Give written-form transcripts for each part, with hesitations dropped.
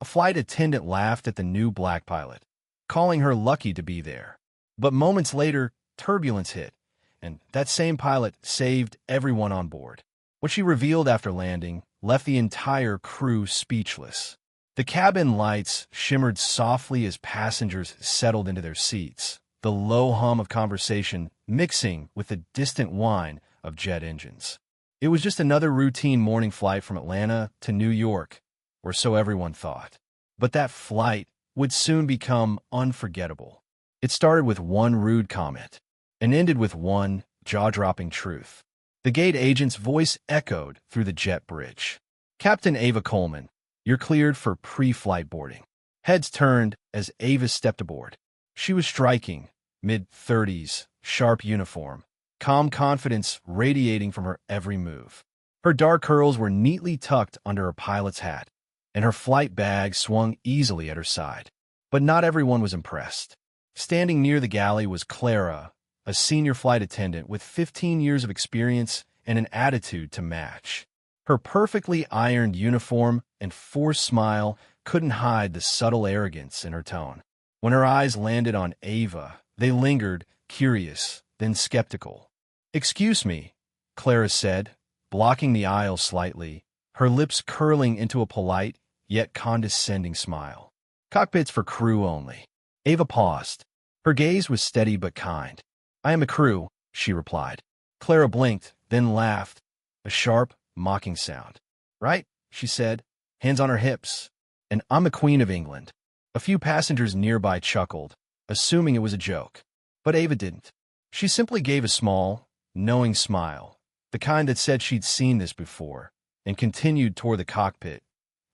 A flight attendant laughed at the new black pilot, calling her lucky to be there. But moments later, turbulence hit, and that same pilot saved everyone on board. What she revealed after landing left the entire crew speechless. The cabin lights shimmered softly as passengers settled into their seats, the low hum of conversation mixing with the distant whine of jet engines. It was just another routine morning flight from Atlanta to New York, or so everyone thought. But that flight would soon become unforgettable. It started with one rude comment and ended with one jaw-dropping truth. The gate agent's voice echoed through the jet bridge. "Captain Ava Coleman, you're cleared for pre-flight boarding." Heads turned as Ava stepped aboard. She was striking, mid-30s, sharp uniform, calm confidence radiating from her every move. Her dark curls were neatly tucked under her pilot's hat, and her flight bag swung easily at her side. But not everyone was impressed. Standing near the galley was Clara, a senior flight attendant with 15 years of experience and an attitude to match. Her perfectly ironed uniform and forced smile couldn't hide the subtle arrogance in her tone. When her eyes landed on Ava, they lingered, curious, then skeptical. "Excuse me," Clara said, blocking the aisle slightly, her lips curling into a polite yet condescending smile. "Cockpit's for crew only." Ava paused. Her gaze was steady but kind. "I am a crew," she replied. Clara blinked, then laughed, a sharp, mocking sound. "Right," she said, hands on her hips. "And I'm a Queen of England." A few passengers nearby chuckled, assuming it was a joke. But Ava didn't. She simply gave a small, knowing smile, the kind that said she'd seen this before, and continued toward the cockpit.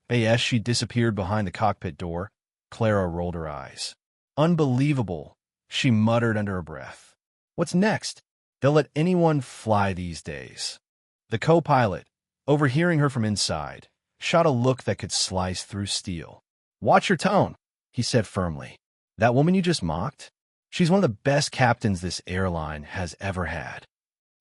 As she disappeared behind the cockpit door, Clara rolled her eyes. "Unbelievable," she muttered under her breath. "What's next? They'll let anyone fly these days." The co-pilot, overhearing her from inside, shot a look that could slice through steel. "Watch your tone," he said firmly. "That woman you just mocked? She's one of the best captains this airline has ever had."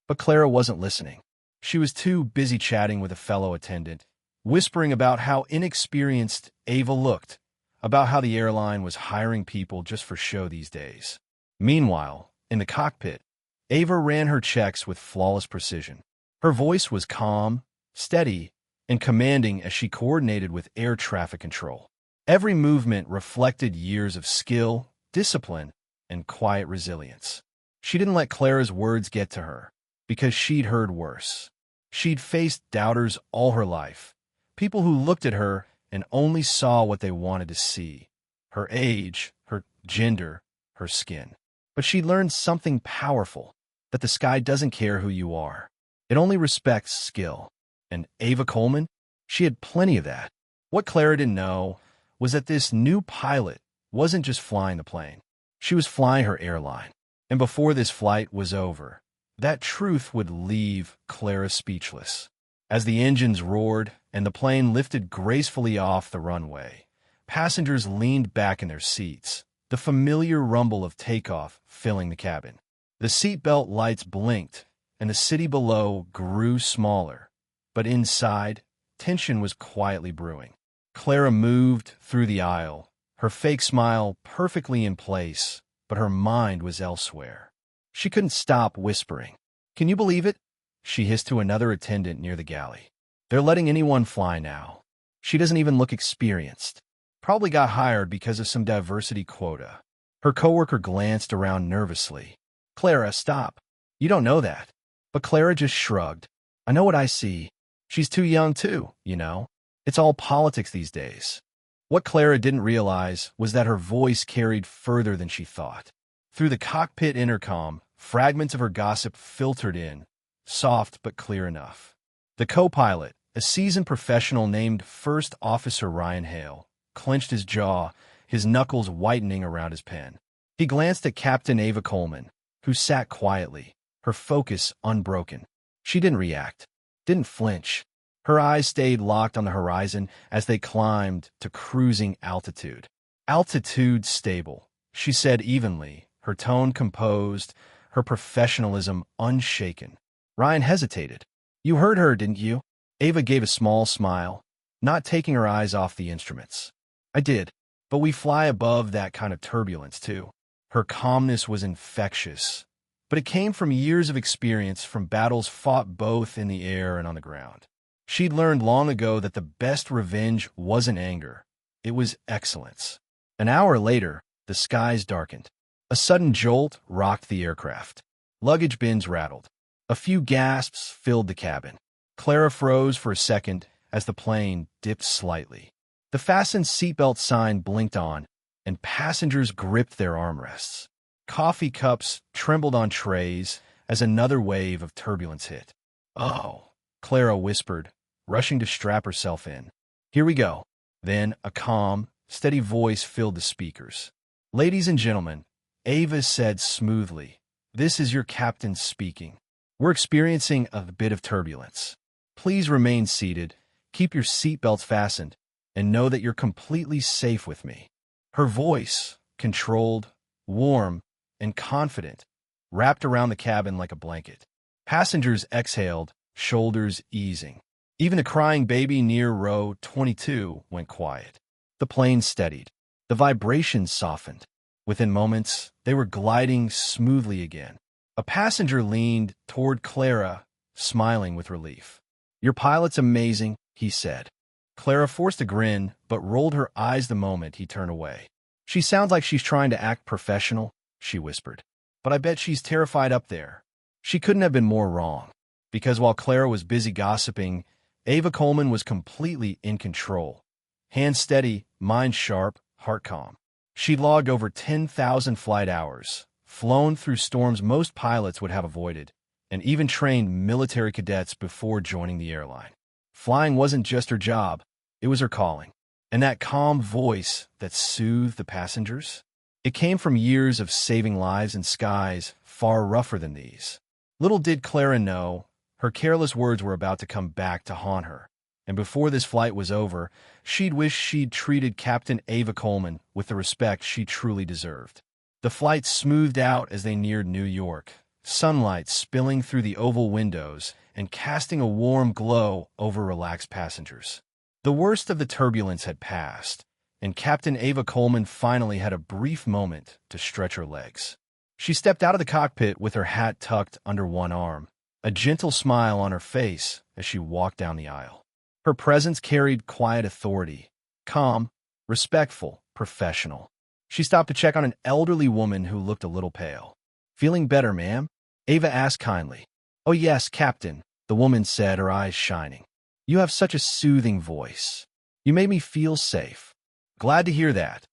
But Clara wasn't listening. She was too busy chatting with a fellow attendant, whispering about how inexperienced Ava looked, about how the airline was hiring people just for show these days. Meanwhile, in the cockpit, Ava ran her checks with flawless precision. Her voice was calm, steady, and commanding as she coordinated with air traffic control. Every movement reflected years of skill, discipline, and quiet resilience. She didn't let Clara's words get to her, because she'd heard worse. She'd faced doubters all her life, people who looked at her and only saw what they wanted to see: her age, her gender, her skin. But she learned something powerful, that the sky doesn't care who you are. It only respects skill. And Ava Coleman? She had plenty of that. What Clara didn't know was that this new pilot wasn't just flying the plane. She was flying her airline. And before this flight was over, that truth would leave Clara speechless. As the engines roared and the plane lifted gracefully off the runway, passengers leaned back in their seats, the familiar rumble of takeoff filling the cabin. The seatbelt lights blinked, and the city below grew smaller. But inside, tension was quietly brewing. Clara moved through the aisle, her fake smile perfectly in place, but her mind was elsewhere. She couldn't stop whispering. "Can you believe it?" she hissed to another attendant near the galley. "They're letting anyone fly now. She doesn't even look experienced. Probably got hired because of some diversity quota." Her coworker glanced around nervously. "Clara, stop. You don't know that." But Clara just shrugged. "I know what I see. She's too young too, you know. It's all politics these days." What Clara didn't realize was that her voice carried further than she thought. Through the cockpit intercom, fragments of her gossip filtered in, soft but clear enough. The co-pilot, a seasoned professional named First Officer Ryan Hale, clenched his jaw, his knuckles whitening around his pen. He glanced at Captain Ava Coleman, who sat quietly, her focus unbroken. She didn't react, didn't flinch. Her eyes stayed locked on the horizon as they climbed to cruising altitude. "Altitude stable," she said evenly, her tone composed, her professionalism unshaken. Ryan hesitated. "You heard her, didn't you?" Ava gave a small smile, not taking her eyes off the instruments. I did. But we fly above that kind of turbulence, too. Her calmness was infectious, but it came from years of experience from battles fought both in the air and on the ground. She'd learned long ago that the best revenge wasn't anger. It was excellence. An hour later, the skies darkened. A sudden jolt rocked the aircraft. Luggage bins rattled. A few gasps filled the cabin. Clara froze for a second as the plane dipped slightly. The fastened seatbelt sign blinked on, and passengers gripped their armrests. Coffee cups trembled on trays as another wave of turbulence hit. "Oh," Clara whispered, rushing to strap herself in. "Here we go." Then a calm, steady voice filled the speakers. "Ladies and gentlemen," Ava said smoothly, "this is your captain speaking. We're experiencing a bit of turbulence. Please remain seated, keep your seatbelts fastened, and know that you're completely safe with me." Her voice, controlled, warm, and confident, wrapped around the cabin like a blanket. Passengers exhaled, shoulders easing. Even a crying baby near row 22 went quiet. The plane steadied. The vibrations softened. Within moments, they were gliding smoothly again. A passenger leaned toward Clara, smiling with relief. "Your pilot's amazing," he said. Clara forced a grin, but rolled her eyes the moment he turned away. "She sounds like she's trying to act professional," she whispered. "But I bet she's terrified up there." She couldn't have been more wrong, because while Clara was busy gossiping, Ava Coleman was completely in control. Hands steady, mind sharp, heart calm. She'd logged over 10,000 flight hours, flown through storms most pilots would have avoided, and even trained military cadets before joining the airline. Flying wasn't just her job, it was her calling. And that calm voice that soothed the passengers? It came from years of saving lives in skies far rougher than these. Little did Clara know, her careless words were about to come back to haunt her. And before this flight was over, she'd wish she'd treated Captain Ava Coleman with the respect she truly deserved. The flight smoothed out as they neared New York, sunlight spilling through the oval windows and casting a warm glow over relaxed passengers. The worst of the turbulence had passed, and Captain Ava Coleman finally had a brief moment to stretch her legs. She stepped out of the cockpit with her hat tucked under one arm, a gentle smile on her face as she walked down the aisle. Her presence carried quiet authority, calm, respectful, professional. She stopped to check on an elderly woman who looked a little pale. "Feeling better, ma'am?" Ava asked kindly. "Oh yes, Captain," the woman said, her eyes shining. "You have such a soothing voice. You made me feel safe." "Glad to hear that,"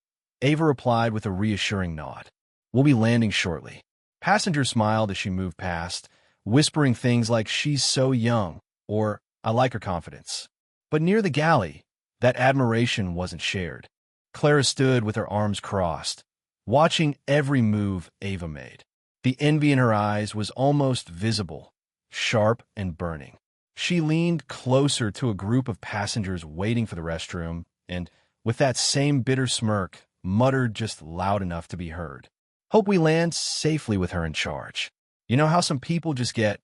Ava replied with a reassuring nod. "We'll be landing shortly." Passenger smiled as she moved past, whispering things like "she's so young" or "I like her confidence." But near the galley, that admiration wasn't shared. Clara stood with her arms crossed, watching every move Ava made. The envy in her eyes was almost visible, sharp and burning. She leaned closer to a group of passengers waiting for the restroom and, with that same bitter smirk, muttered just loud enough to be heard. "Hope we land safely with her in charge. You know how some people just get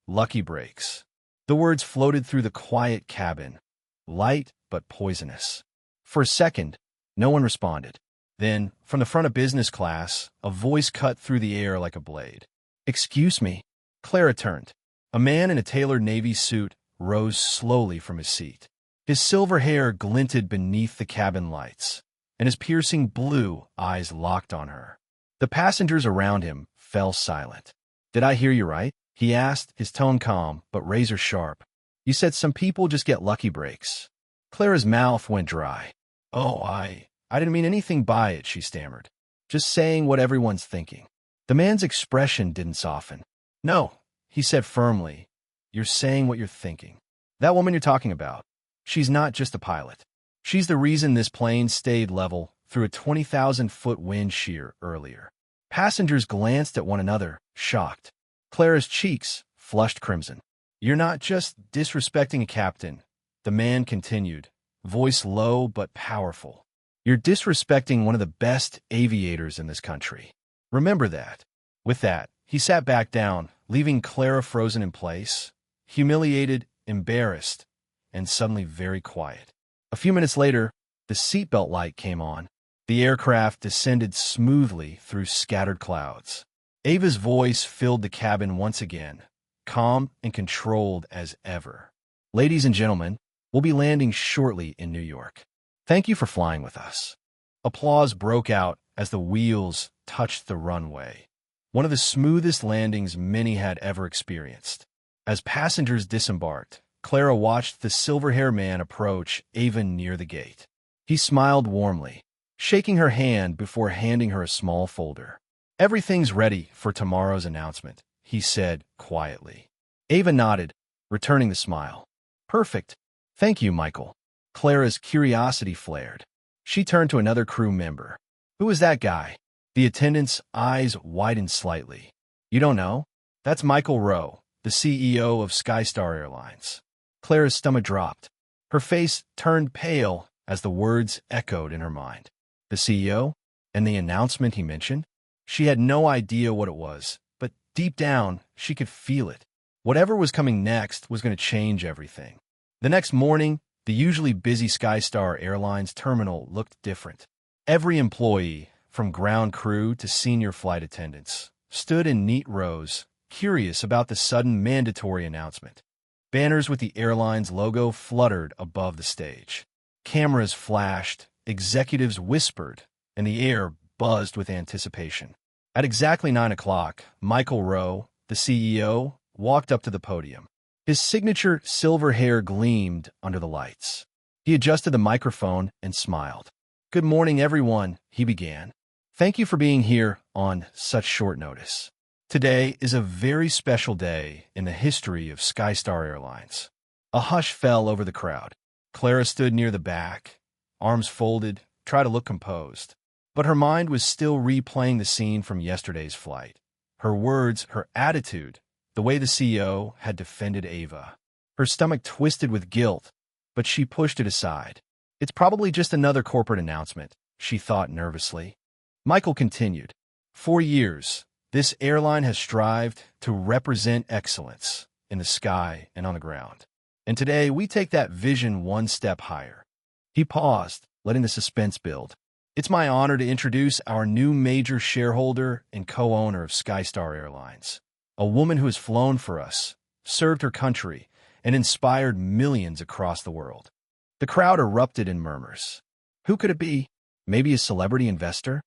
lucky breaks." The words floated through the quiet cabin, light but poisonous. For a second, no one responded. Then, from the front of business class, a voice cut through the air like a blade. "Excuse me." Clara turned. A man in a tailored navy suit rose slowly from his seat. His silver hair glinted beneath the cabin lights, and his piercing blue eyes locked on her. The passengers around him fell silent. "Did I hear you right?" he asked, his tone calm but razor sharp. "You said some people just get lucky breaks." Clara's mouth went dry. "Oh, I didn't mean anything by it," she stammered. "Just saying what everyone's thinking." The man's expression didn't soften. "No," he said firmly, "you're saying what you're thinking. That woman you're talking about, she's not just a pilot. She's the reason this plane stayed level through a 20,000-foot wind shear earlier." Passengers glanced at one another, shocked. Clara's cheeks flushed crimson. "You're not just disrespecting a captain," the man continued, voice low but powerful. "You're disrespecting one of the best aviators in this country. Remember that." With that, he sat back down, leaving Clara frozen in place, humiliated, embarrassed, and suddenly very quiet. A few minutes later, The seatbelt light came on. The aircraft descended smoothly through scattered clouds. Ava's voice filled the cabin once again, calm and controlled as ever. Ladies and gentlemen, we'll be landing shortly in New York. Thank you for flying with us. Applause broke out as the wheels touched the runway. One of the smoothest landings many had ever experienced. As passengers disembarked, Clara watched the silver-haired man approach Ava near the gate. He smiled warmly, shaking her hand before handing her a small folder. "Everything's ready for tomorrow's announcement," he said quietly. Ava nodded, returning the smile. "Perfect. Thank you, Michael." Clara's curiosity flared. She turned to another crew member. "Who is that guy?" The attendant's eyes widened slightly. "You don't know? That's Michael Rowe, the CEO of Skystar Airlines." Clara's stomach dropped. Her face turned pale as the words echoed in her mind. The CEO? And the announcement he mentioned? She had no idea what it was, but deep down, she could feel it. Whatever was coming next was going to change everything. The next morning, the usually busy Skystar Airlines terminal looked different. Every employee, from ground crew to senior flight attendants, stood in neat rows, curious about the sudden mandatory announcement. Banners with the airline's logo fluttered above the stage. Cameras flashed, executives whispered, and the air buzzed with anticipation. At exactly 9 o'clock, Michael Rowe, the CEO, walked up to the podium. His signature silver hair gleamed under the lights. He adjusted the microphone and smiled. "Good morning, everyone," he began. "Thank you for being here on such short notice. Today is a very special day in the history of Skystar Airlines." A hush fell over the crowd. Clara stood near the back, arms folded, tried to look composed. But her mind was still replaying the scene from yesterday's flight. Her words, her attitude, the way the CEO had defended Ava. Her stomach twisted with guilt, but she pushed it aside. "It's probably just another corporate announcement," she thought nervously. Michael continued. "For years, this airline has strived to represent excellence in the sky and on the ground. And today, we take that vision one step higher." He paused, letting the suspense build. "It's my honor to introduce our new major shareholder and co-owner of Skystar Airlines, a woman who has flown for us, served her country, and inspired millions across the world." The crowd erupted in murmurs. Who could it be? Maybe a celebrity investor?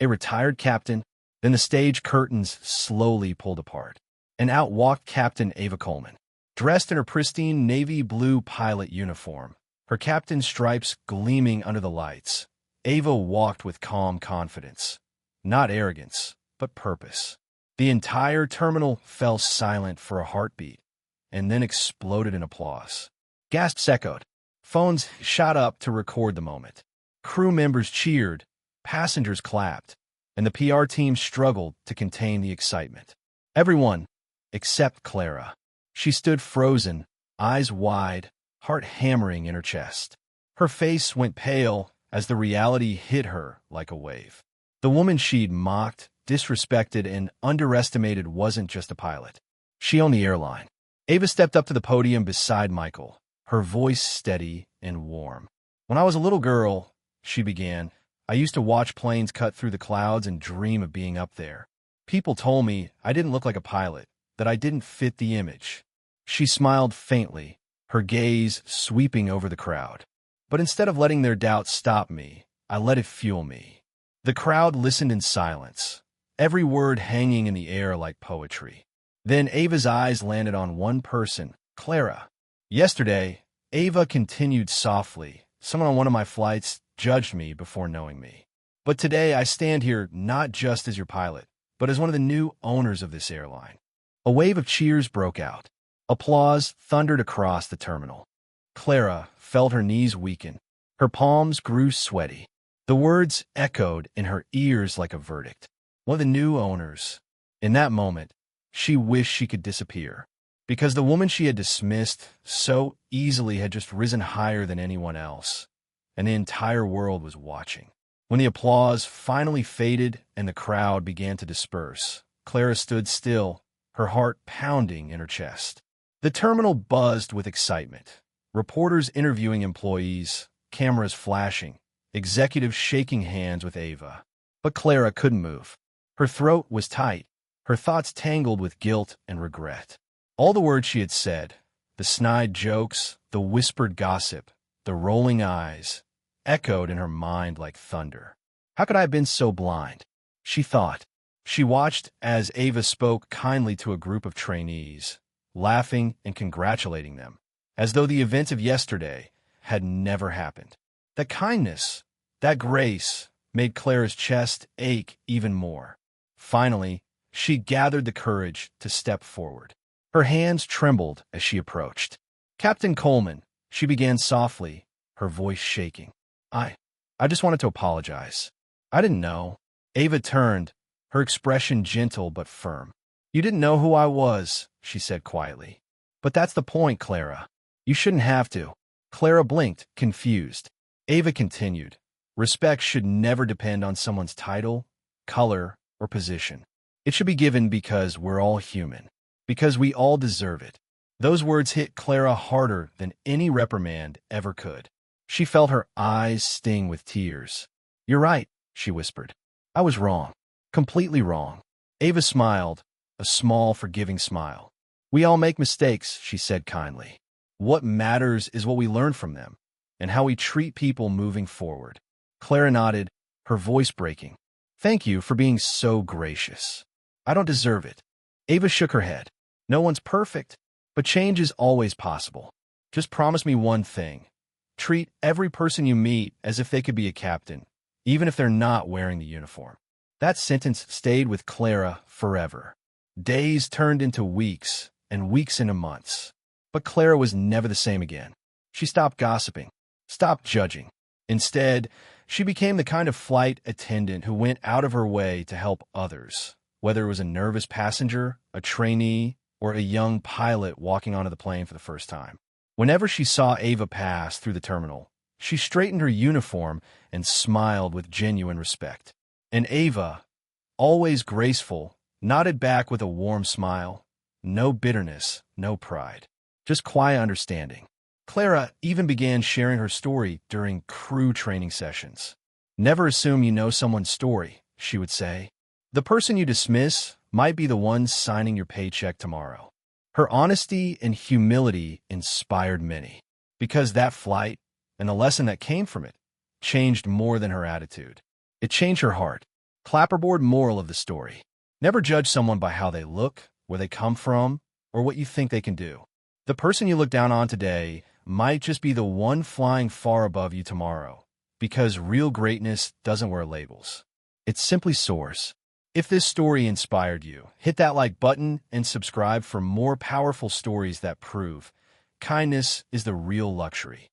A retired captain? Then the stage curtains slowly pulled apart, and out walked Captain Ava Coleman. Dressed in her pristine navy blue pilot uniform, her captain's stripes gleaming under the lights, Ava walked with calm confidence. Not arrogance, but purpose. The entire terminal fell silent for a heartbeat, and then exploded in applause. Gasps echoed. Phones shot up to record the moment. Crew members cheered, passengers clapped, and the PR team struggled to contain the excitement. Everyone, except Clara. She stood frozen, eyes wide, heart hammering in her chest. Her face went pale as the reality hit her like a wave. The woman she'd mocked, disrespected, and underestimated wasn't just a pilot. She owned the airline. Ava stepped up to the podium beside Michael, her voice steady and warm. "When I was a little girl," she began, "I used to watch planes cut through the clouds and dream of being up there. People told me I didn't look like a pilot, that I didn't fit the image." She smiled faintly, her gaze sweeping over the crowd. "But instead of letting their doubts stop me, I let it fuel me." The crowd listened in silence, every word hanging in the air like poetry. Then Ava's eyes landed on one person, Clara. "Yesterday," Ava continued softly, "someone on one of my flights judged me before knowing me. But today I stand here not just as your pilot, but as one of the new owners of this airline." A wave of cheers broke out. Applause thundered across the terminal. Clara felt her knees weaken. Her palms grew sweaty. The words echoed in her ears like a verdict. One of the new owners. In that moment, she wished she could disappear, because the woman she had dismissed so easily had just risen higher than anyone else, and the entire world was watching. When the applause finally faded and the crowd began to disperse, Clara stood still, her heart pounding in her chest. The terminal buzzed with excitement. Reporters interviewing employees, cameras flashing, executive shaking hands with Ava. But Clara couldn't move. Her throat was tight, her thoughts tangled with guilt and regret. All the words she had said, the snide jokes, the whispered gossip, the rolling eyes, echoed in her mind like thunder. How could I have been so blind? She thought. She watched as Ava spoke kindly to a group of trainees, laughing and congratulating them, as though the events of yesterday had never happened. That kindness, that grace, made Clara's chest ache even more. Finally, she gathered the courage to step forward. Her hands trembled as she approached. "Captain Coleman," she began softly, her voice shaking. I just wanted to apologize. I didn't know." Ava turned, her expression gentle but firm. "You didn't know who I was," she said quietly. "But that's the point, Clara. You shouldn't have to." Clara blinked, confused. Ava continued, "Respect should never depend on someone's title, color, or position. It should be given because we're all human, because we all deserve it." Those words hit Clara harder than any reprimand ever could. She felt her eyes sting with tears. "You're right," she whispered. "I was wrong. Completely wrong." Ava smiled, a small, forgiving smile. "We all make mistakes," she said kindly. "What matters is what we learn from them, and how we treat people moving forward." Clara nodded, her voice breaking. "Thank you for being so gracious. I don't deserve it." Ava shook her head. "No one's perfect, but change is always possible. Just promise me one thing. Treat every person you meet as if they could be a captain, even if they're not wearing the uniform." That sentence stayed with Clara forever. Days turned into weeks, and weeks into months. But Clara was never the same again. She stopped gossiping, stopped judging. Instead, she became the kind of flight attendant who went out of her way to help others, whether it was a nervous passenger, a trainee, or a young pilot walking onto the plane for the first time. Whenever she saw Ava pass through the terminal, she straightened her uniform and smiled with genuine respect. And Ava, always graceful, nodded back with a warm smile. No bitterness, no pride, just quiet understanding. Clara even began sharing her story during crew training sessions. "Never assume you know someone's story," she would say. "The person you dismiss might be the one signing your paycheck tomorrow." Her honesty and humility inspired many, because that flight, and the lesson that came from it, changed more than her attitude. It changed her heart. Clapperboard moral of the story: never judge someone by how they look, where they come from, or what you think they can do. The person you look down on today might just be the one flying far above you tomorrow, because real greatness doesn't wear labels. It simply soars. If this story inspired you, hit that like button and subscribe for more powerful stories that prove kindness is the real luxury.